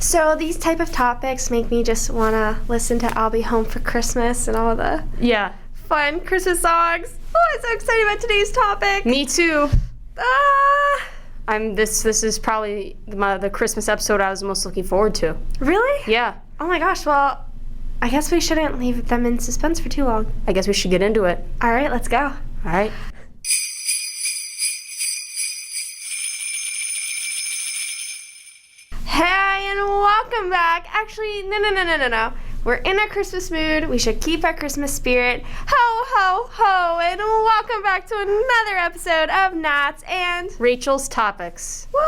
So these type of topics make me just want to listen to I'll Be Home for Christmas and all the fun Christmas songs. Oh, I'm so excited about today's topic. Me too. This is probably the Christmas episode I was most looking forward to. Really? Yeah. Oh my gosh, well, I guess we shouldn't leave them in suspense for too long. I guess we should get into it. All right, let's go. All right. Hey, and welcome back. Actually, no. We're in a Christmas mood. We should keep our Christmas spirit. Ho, ho, ho, and welcome back to another episode of Nats and Rachel's Topics. Woo!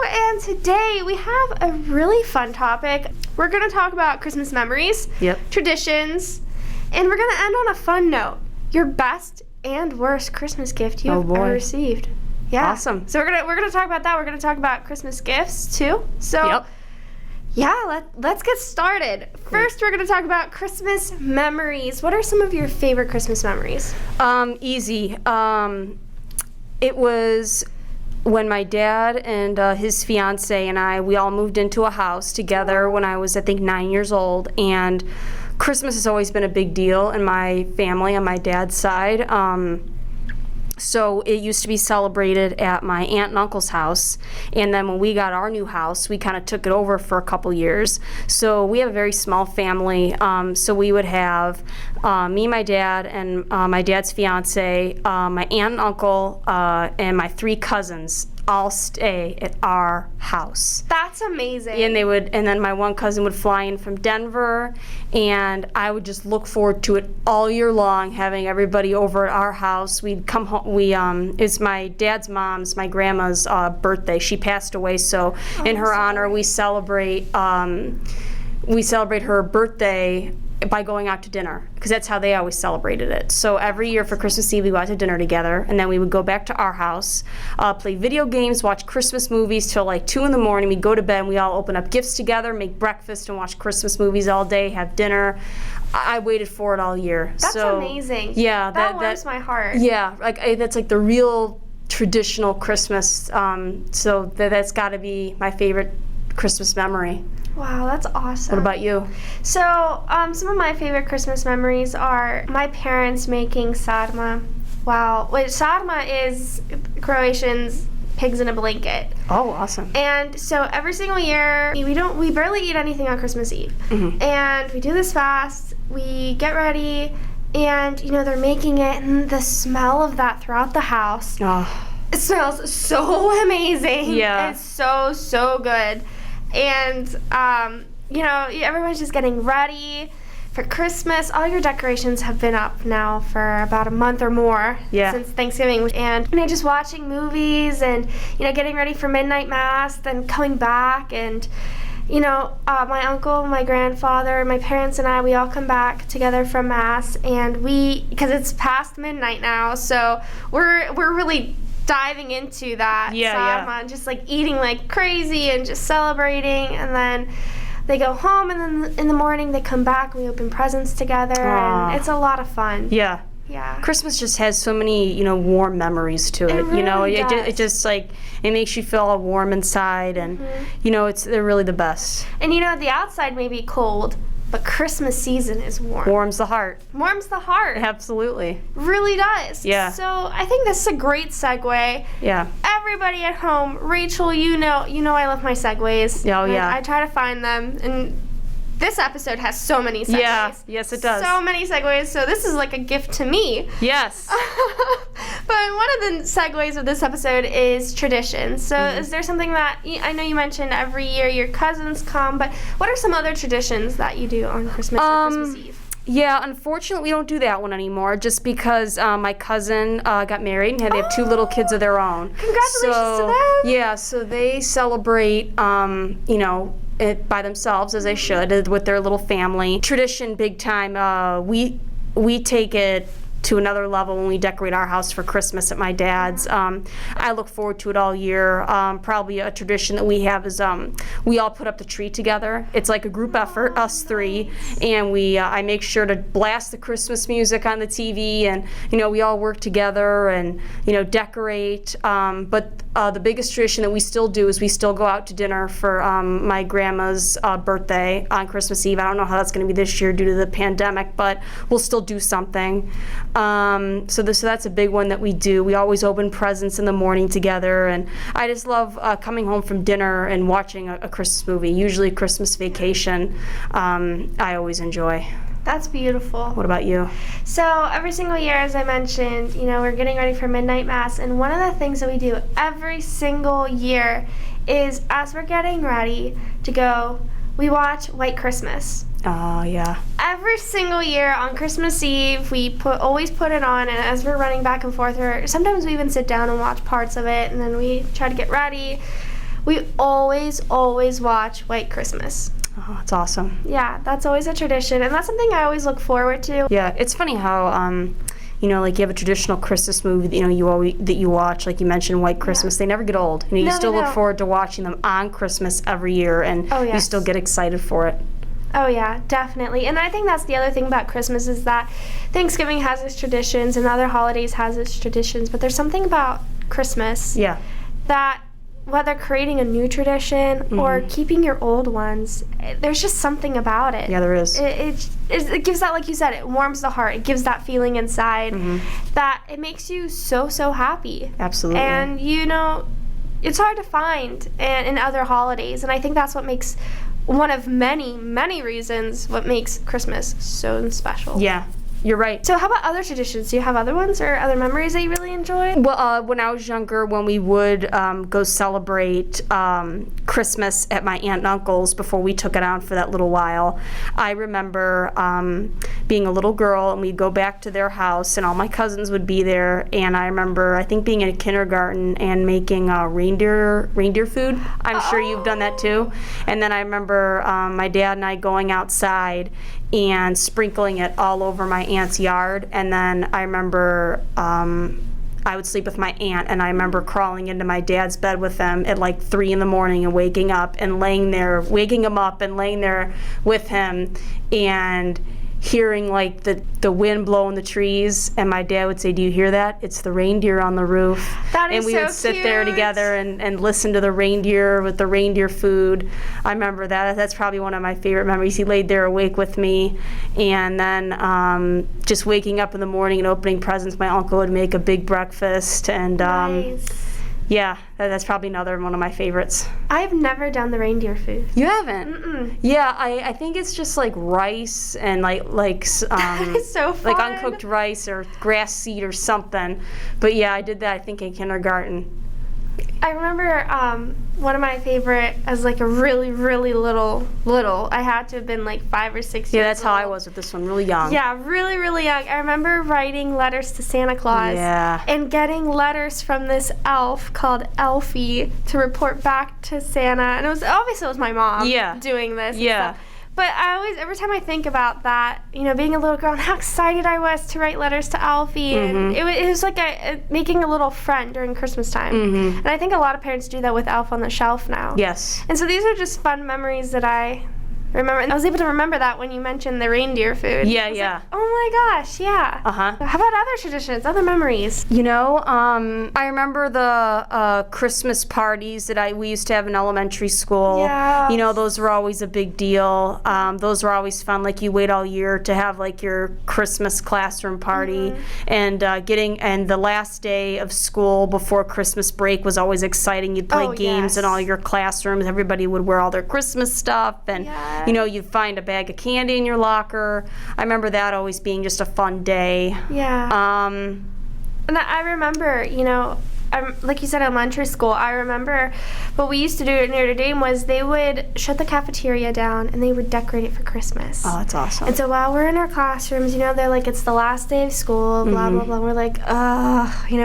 And today we have a really fun topic. We're going to talk about Christmas memories, traditions, and we're going to end on a fun note. Your best and worst Christmas gift you have ever received. Yeah. Awesome. So we're gonna talk about that. We're gonna talk about Christmas gifts too. So let's get started. First, we're gonna talk about Christmas memories. What are some of your favorite Christmas memories? Easy. It was when my dad and his fiance and we all moved into a house together when I was, I think, 9 years old, and Christmas has always been a big deal in my family on my dad's side. So it used to be celebrated at my aunt and uncle's house, and then when we got our new house, we kind of took it over for a couple years. So we have a very small family. So we would have me, my dad, and my dad's fiance, my aunt and uncle, and my 3 cousins all stay at our house. That's amazing. And then my one cousin would fly in from Denver, and I would just look forward to it all year long, having everybody over at our house. We'd come home. It's my dad's mom's, my grandma's birthday. She passed away, so in her honor, we celebrate her birthday by going out to dinner, because that's how they always celebrated it. So every year for Christmas Eve, we go out to dinner together, and then we would go back to our house, play video games, watch Christmas movies till like 2 in the morning. We'd go to bed, and we all open up gifts together, make breakfast, and watch Christmas movies all day, have dinner. I waited for it all year. That's amazing. Yeah. That warms my heart. Yeah, that's like the real traditional Christmas. So that's got to be my favorite Christmas memory. Wow, that's awesome. What about you? So, some of my favorite Christmas memories are my parents making sarma. Wow. Wait, sarma is Croatian's pigs in a blanket. Oh, awesome. And so every single year, we barely eat anything on Christmas Eve. Mm-hmm. And we do this fast, we get ready, and, they're making it, and the smell of that throughout the house. Oh. It smells so amazing. Yeah. It's so good. And, everyone's just getting ready for Christmas. All your decorations have been up now for about a month or more since Thanksgiving. And, just watching movies and, getting ready for midnight mass, then coming back. And, my uncle, my grandfather, my parents and I, we all come back together from mass. And because it's past midnight now, so we're really diving into that sarma and just like eating like crazy and just celebrating, and then they go home, and then in the morning they come back and we open presents together. And it's a lot of fun. Yeah. Christmas just has so many, warm memories to it. It just like, it makes you feel all warm inside, and they're really the best. And the outside may be cold, but Christmas season is warm. Warms the heart. Warms the heart. Absolutely. Really does. Yeah. So I think this is a great segue. Yeah. Everybody at home, Rachel, I love my segues. Oh, yeah. I try to find them, and this episode has so many segues. Yeah. Yes, it does. So many segues. So this is like a gift to me. Yes. But one of the segues of this episode is tradition. So is there something that, I know you mentioned every year your cousins come, but what are some other traditions that you do on Christmas or Christmas Eve? Yeah, unfortunately, we don't do that one anymore, just because my cousin got married and they have 2 little kids of their own. Congratulations to them. Yeah, so they celebrate, it by themselves, as they should, with their little family. Tradition, big time. We take it to another level when we decorate our house for Christmas at my dad's. I look forward to it all year. Probably a tradition that we have is we all put up the tree together. It's like a group effort, us 3, and I make sure to blast the Christmas music on the TV, and we all work together and decorate. But the biggest tradition that we still do is we still go out to dinner for my grandma's birthday on Christmas Eve. I don't know how that's going to be this year due to the pandemic, but we'll still do something. So that's a big one that we do. We always open presents in the morning together, and I just love coming home from dinner and watching a Christmas movie, usually Christmas Vacation. I always enjoy. That's beautiful. What about you? So every single year, as I mentioned, we're getting ready for midnight mass, and one of the things that we do every single year is as we're getting ready to go, we watch White Christmas. Oh, yeah. Every single year on Christmas Eve, we always put it on, and as we're running back and forth, or sometimes we even sit down and watch parts of it, and then we try to get ready. We always watch White Christmas. Oh, that's awesome. Yeah, that's always a tradition, and that's something I always look forward to. Yeah, it's funny how, like you have a traditional Christmas movie that you watch, like you mentioned, White Christmas. Yeah. They never get old. You still look forward to watching them on Christmas every year, and you still get excited for it. Oh yeah, definitely. And I think that's the other thing about Christmas is that Thanksgiving has its traditions and other holidays has its traditions, but there's something about Christmas that whether creating a new tradition or keeping your old ones, there's just something about it. Yeah, there is. It gives that, like you said, it warms the heart. It gives that feeling inside that it makes you so happy. Absolutely. And it's hard to find in other holidays, and I think that's what makes one of many reasons what makes Christmas so special. Yeah. You're right. So how about other traditions? Do you have other ones or other memories that you really enjoy? Well, when I was younger, when we would go celebrate Christmas at my aunt and uncle's before we took it on for that little while, I remember being a little girl, and we'd go back to their house, and all my cousins would be there, and I remember, I think, being in kindergarten and making reindeer food. I'm sure you've done that too. And then I remember my dad and I going outside and sprinkling it all over my aunt's yard, and then I remember I would sleep with my aunt, and I remember crawling into my dad's bed with him at like 3 a.m. and waking him up and laying there with him and hearing like the wind blow in the trees, and my dad would say, "Do you hear that? It's the reindeer on the roof." That is and we so would sit cute. there together and listen to the reindeer with the reindeer food. I remember that. That's probably one of my favorite memories. He laid there awake with me, and then just waking up in the morning and opening presents. My uncle would make a big breakfast, and nice. Yeah, that's probably another one of my favorites. I've never done the reindeer food. You haven't? Mm-mm. Yeah, I think it's just like rice and like It's so fun. like uncooked rice or grass seed or something. But yeah, I did that I think in kindergarten. I remember one of my favorite as like a really little. I had to have been like 5 or 6 years old. Yeah, that's how I was with this one, really young. Yeah, really young. I remember writing letters to Santa Claus and getting letters from this elf called Elfie to report back to Santa. And it was my mom doing this. Yeah. But every time I think about that, being a little girl and how excited I was to write letters to Alfie, and it was like making a little friend during Christmas time. And I think a lot of parents do that with Elf on the Shelf now. Yes. And so these are just fun memories that I remember. And I was able to remember that when you mentioned the reindeer food. Yeah. Like, oh my gosh, yeah. How about other traditions, other memories? I remember the Christmas parties that we used to have in elementary school. Yeah. Those were always a big deal. Those were always fun. Like you wait all year to have like your Christmas classroom party, and the last day of school before Christmas break was always exciting. You'd play games in all your classrooms. Everybody would wear all their Christmas stuff, and you'd find a bag of candy in your locker. I remember that always being just a fun day. Yeah. And I remember, like you said, elementary school, I remember what we used to do at Notre Dame was they would shut the cafeteria down and they would decorate it for Christmas. Oh, that's awesome. And so while we're in our classrooms, they're like, it's the last day of school, blah, blah, blah. We're like,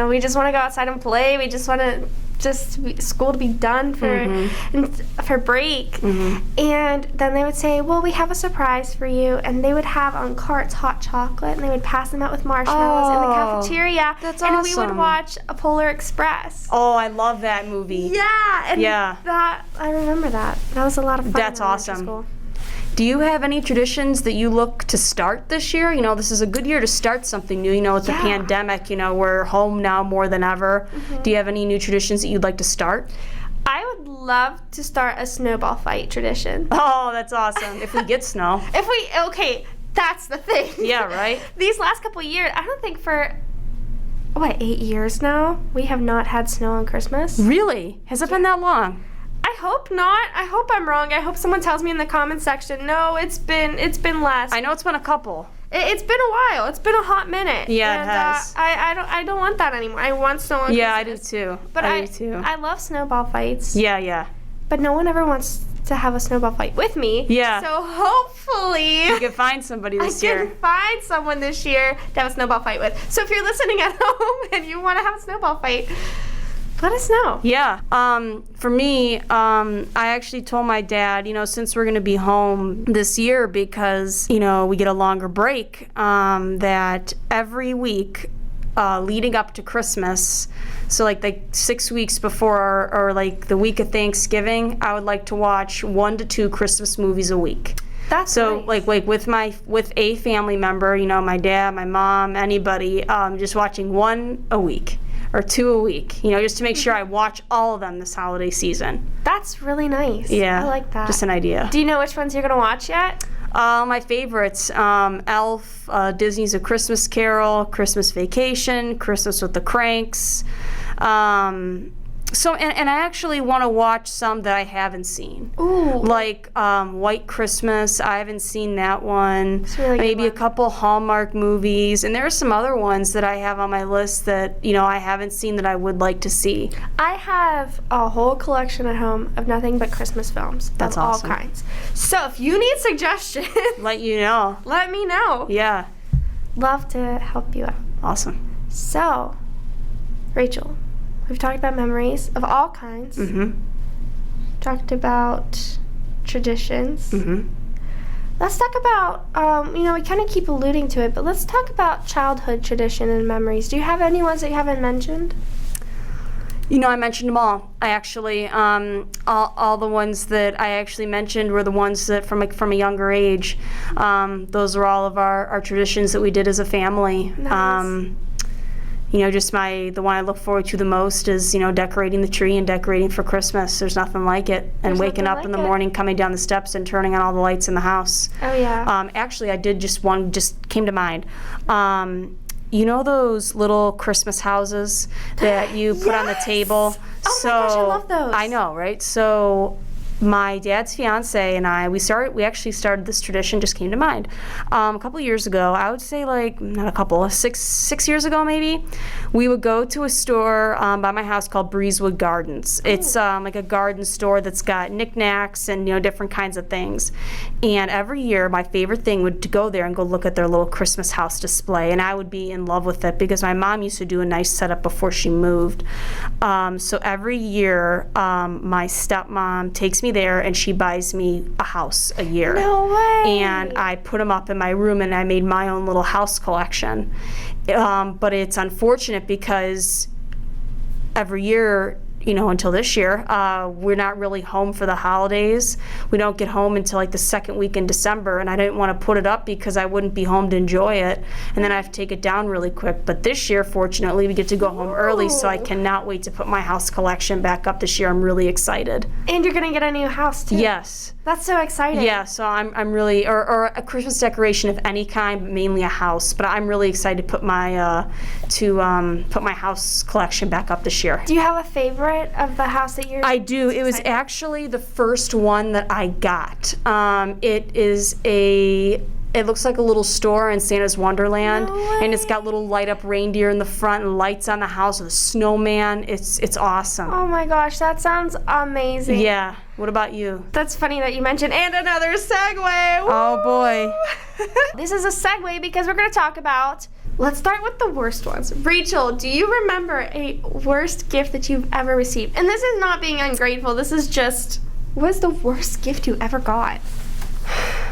we just want to go outside and play. We just want to school to be done for break. And then they would say, well, we have a surprise for you, and they would have on carts hot chocolate, and they would pass them out with marshmallows in the cafeteria. That's and awesome. we would watch a Polar Express. Oh, I love that movie. Yeah, and that I remember that. That was a lot of fun. That's in elementary awesome. School. Do you have any traditions that you look to start this year? You know, this is a good year to start something new. You know, with the pandemic, you know, we're home now more than ever. Do you have any new traditions that you'd like to start? I would love to start a snowball fight tradition. Oh, that's awesome. If we get snow. Okay, that's the thing. Yeah, right? These last couple of years, I don't think for, 8 years now, we have not had snow on Christmas. Really? Has it been that long? I hope not. I hope I'm wrong. I hope someone tells me in the comments section, no, it's been less. I know it's been a couple. It's been a while. It's been a hot minute. Yeah, and, it has. I don't want that anymore. I want snow on Christmas. Yeah, I do too. But I do too. I love snowball fights. Yeah. But no one ever wants to have a snowball fight with me. Yeah. So hopefully You can find somebody this year. I can find someone this year to have a snowball fight with. So if you're listening at home and you want to have a snowball fight, let us know. Yeah. For me, I actually told my dad, you know, since we're going to be home this year because, you know, we get a longer break, that every week leading up to Christmas, so like 6 weeks before or like the week of Thanksgiving, I would like to watch 1 to 2 Christmas movies a week. That's so nice. like with a family member, you know, my dad, my mom, anybody, just watching 1 a week. Or 2 a week, you know, just to make sure I watch all of them this holiday season. That's really nice. Yeah. I like that. Just an idea. Do you know which ones you're going to watch yet? My favorites, Elf, Disney's A Christmas Carol, Christmas Vacation, Christmas with the Cranks. So, and I actually want to watch some that I haven't seen. Ooh. Like White Christmas, I haven't seen that one. It's a really good Maybe one. a couple Hallmark movies. And there are some other ones that I have on my list that, you know, I haven't seen that I would like to see. I have a whole collection at home of nothing but Christmas films. That's of awesome. all kinds. So if you need suggestions, Let you know. let me know. Yeah. Love to help you out. Awesome. So, Rachel, we've talked about memories of all kinds. Mm-hmm. Talked about traditions. Mm-hmm. Let's talk about, you know, we kind of keep alluding to it, but let's talk about childhood tradition and memories. Do you have any ones that you haven't mentioned? You know, I mentioned them all. I actually, all the ones that I actually mentioned were the ones that from a younger age. Those are all of our traditions that we did as a family. Nice. You know, just the one I look forward to the most is, you know, decorating the tree and decorating for Christmas. There's nothing like it. And There's waking nothing up in like the it. morning, coming down the steps and turning on all the lights in the house. Oh, yeah. Actually, I did one just came to mind. You know those little Christmas houses that you put on the Yes! table? Oh my gosh, I love those. I know, right? So my dad's fiance and I, we actually started this tradition, just came to mind. A couple years ago, I would say six years ago maybe, we would go to a store by my house called Breezewood Gardens. It's like a garden store that's got knickknacks and, you know, different kinds of things. And every year, my favorite thing would to go there and go look at their little Christmas house display. And I would be in love with it because my mom used to do a nice setup before she moved. So every year, my stepmom takes me there and she buys me a house a year. No way. And I put them up in my room and I made my own little house collection. But it's unfortunate because every year, you know, until this year, we're not really home for the holidays. We don't get home until like the second week in December, and I didn't want to put it up because I wouldn't be home to enjoy it, and then I have to take it down really quick. But this year, fortunately, we get to go home early, so I cannot wait to put my house collection back up this year. I'm really excited. And you're going to get a new house, too. Yes. That's so exciting. Yeah, so I'm really, or a Christmas decoration of any kind, but mainly a house. But I'm really excited to put my house collection back up this year. Do you have a favorite of the house that you're... I do. It was excited? actually the first one that I got. It looks like a little store in Santa's Wonderland, No and it's got little light up reindeer in the front and lights on the house with a snowman. It's awesome. Oh my gosh, that sounds amazing. Yeah. What about you? That's funny that you mentioned, and another segue. Oh boy. This is a segue because we're going to talk about, let's start with the worst ones. Rachel, do you remember a worst gift that you've ever received? And this is not being ungrateful. This is just, what is the worst gift you ever got?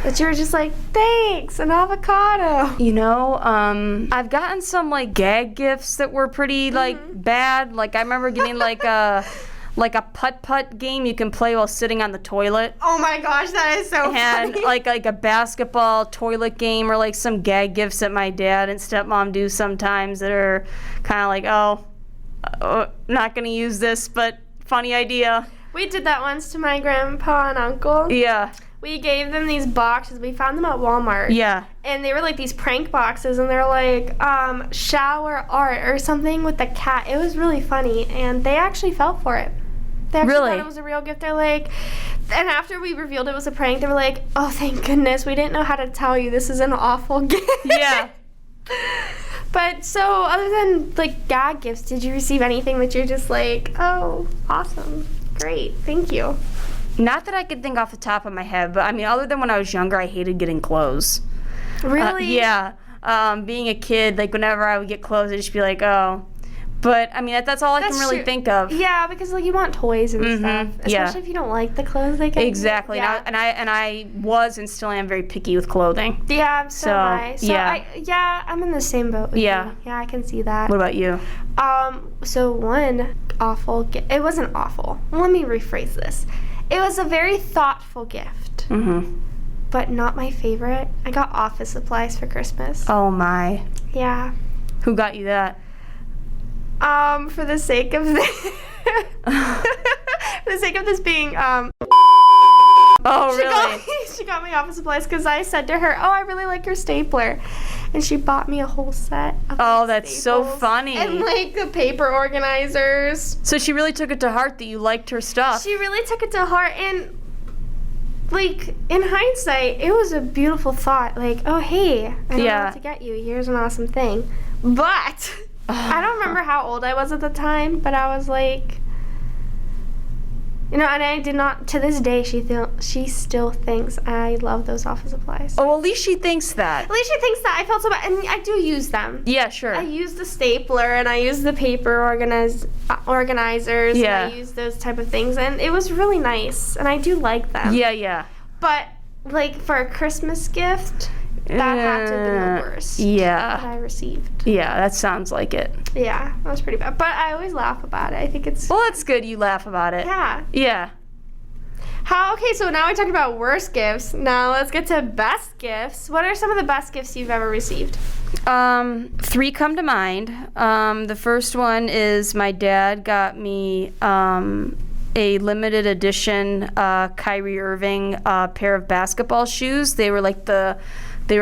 That you're just like, thanks, an avocado. You know, I've gotten some like gag gifts that were pretty like bad. Like I remember getting like a like a putt-putt game you can play while sitting on the toilet. Oh my gosh, that is so And funny. like a basketball toilet game, or like some gag gifts that my dad and stepmom do sometimes that are kind of like, not going to use this, but funny idea. We did that once to my grandpa and uncle. Yeah. We gave them these boxes. We found them at Walmart. Yeah. And they were like these prank boxes, and they're like shower art or something with the cat. It was really funny, and they actually fell for it. They actually Really? thought it was a real gift. They're like, and after we revealed it was a prank, they were like, oh, thank goodness. We didn't know how to tell you. This is an awful gift. Yeah. But so other than like gag gifts, did you receive anything that you're just like, oh, awesome, great, thank you? Not that I could think off the top of my head, but I mean, other than when I was younger, I hated getting clothes. Really? Yeah. Being a kid, like whenever I would get clothes, I'd just be like, oh. But I mean, that's all I can really true. think of. Yeah, because like you want toys and stuff, especially yeah. if you don't like the clothes they get. Exactly. Yeah. And I was and still am very picky with clothing. Yeah, so am I. So yeah. I'm in the same boat with Yeah. you. Yeah, I can see that. What about you? So one awful gift. It wasn't awful. Let me rephrase this. It was a very thoughtful gift, but not my favorite. I got office supplies for Christmas. Oh my. Yeah. Who got you that? For the sake of this, for the sake of this being, Oh, really? She got me office supplies because I said to her, oh, I really like your stapler. And she bought me a whole set of Oh, that's so staples funny. and like the paper organizers. So she really took it to heart that you liked her stuff. She really took it to heart, and like in hindsight, it was a beautiful thought. Like, oh hey, I don't know what to get you. Here's an awesome thing. But I don't remember how old I was at the time, but I was like, and I did not. To this day, she still thinks I love those office supplies. Oh, at least she thinks that. At least she thinks that. I felt so bad, and I do use them. Yeah, sure. I use the stapler, and I use the paper organizers. Yeah. And I use those type of things, and it was really nice, and I do like them. Yeah. But like for a Christmas gift, that had to have been the worst that Yeah. I received. Yeah, that sounds like it. Yeah, that was pretty bad. But I always laugh about it. I think it's Well, that's good you laugh about it. yeah. Yeah. Okay, so now we talked about worst gifts. Now let's get to best gifts. What are some of the best gifts you've ever received? 3 come to mind. The first one is my dad got me a limited edition Kyrie Irving pair of basketball shoes. They were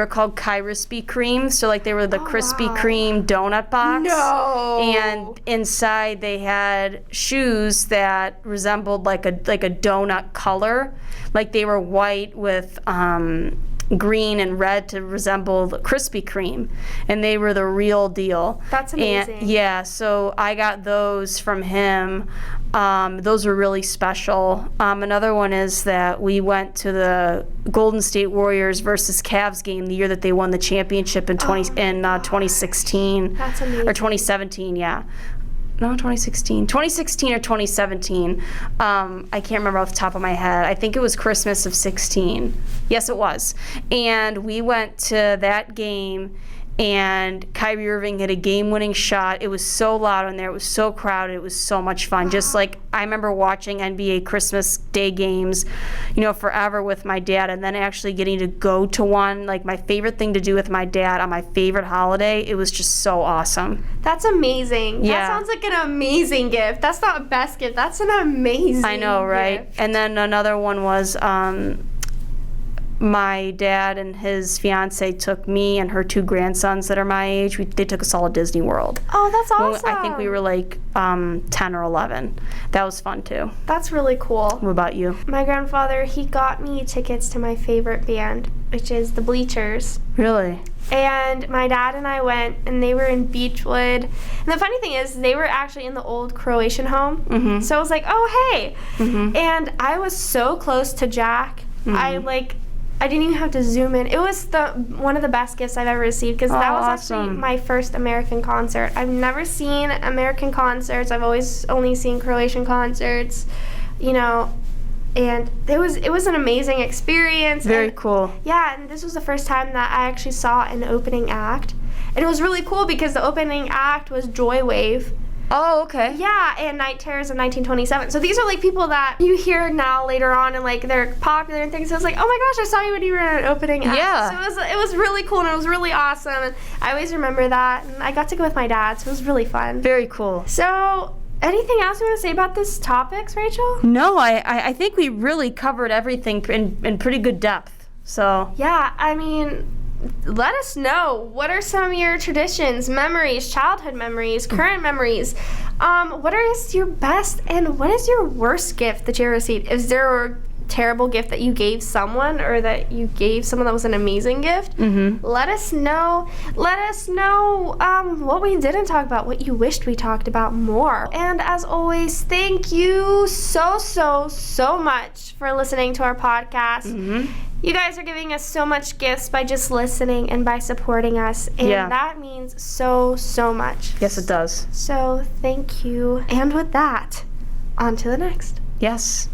called Krispy Kreme, so like they were the Krispy Kreme donut box. No. And inside they had shoes that resembled like a donut color, like they were white with green and red to resemble the Krispy Kreme, and they were the real deal. That's amazing. And, yeah, so I got those from him. Those were really special. Another one is that we went to the Golden State Warriors versus Cavs game the year that they won the championship in 2016. That's amazing. Or 2017, yeah. No, 2016 or 2017. I can't remember off the top of my head. I think it was Christmas of 16. Yes, it was. And we went to that game, and Kyrie Irving hit a game-winning shot. It was so loud in there. It was so crowded. It was so much fun. Just like I remember watching NBA Christmas Day games, forever with my dad, and then actually getting to go to one. Like my favorite thing to do with my dad on my favorite holiday. It was just so awesome. That's amazing. Yeah. That sounds like an amazing gift. That's not a best gift. That's an amazing I know, right? gift. And then another one was my dad and his fiance took me and her 2 grandsons that are my age. They took us all to Disney World. Oh, that's awesome. I think we were like 10 or 11. That was fun too. That's really cool. What about you? My grandfather, he got me tickets to my favorite band, which is the Bleachers. Really? And my dad and I went, and they were in Beechwood. And the funny thing is, they were actually in the old Croatian home. Mm-hmm. So I was like, oh, hey. Mm-hmm. And I was so close to Jack. Mm-hmm. I didn't even have to zoom in. It was one of the best gifts I've ever received, because that was actually awesome. my first American concert. I've never seen American concerts. I've always only seen Croatian concerts, and it was an amazing experience. Very cool. Yeah, and this was the first time that I actually saw an opening act. And it was really cool because the opening act was Joy Wave. Oh, okay. Yeah, and Night Terrors of 1927. So these are like people that you hear now later on, and like they're popular and things. So it's like, oh my gosh, I saw you when you were in an opening act. Yeah. So it was really cool, and it was really awesome, and I always remember that. And I got to go with my dad, so it was really fun. Very cool. So anything else you want to say about this topics, Rachel? No, I think we really covered everything in pretty good depth. So Yeah, I mean, let us know, what are some of your traditions, memories, childhood memories, current memories? What is your best and what is your worst gift that you ever received? Is there a terrible gift that you gave someone, or that you gave someone that was an amazing gift? Let us know. Let us know what we didn't talk about, what you wished we talked about more. And as always, thank you so much for listening to our podcast. You guys are giving us so much gifts by just listening and by supporting us, and that means so much. yes, it does. So thank you. And with that, on to the next. Yes.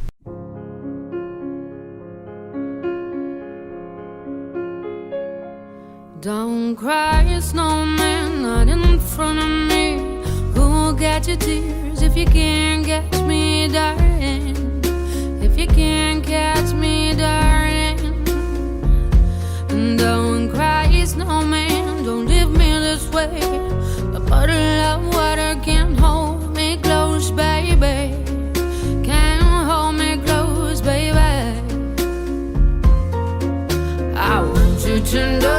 Don't cry, snowman, not in front of me. Who'll get your tears if you can't catch me, darling? If you can't catch me, darling. And don't cry, snowman, don't leave me this way. A bottle of water can't hold me close, baby. Can't hold me close, baby. I want you to know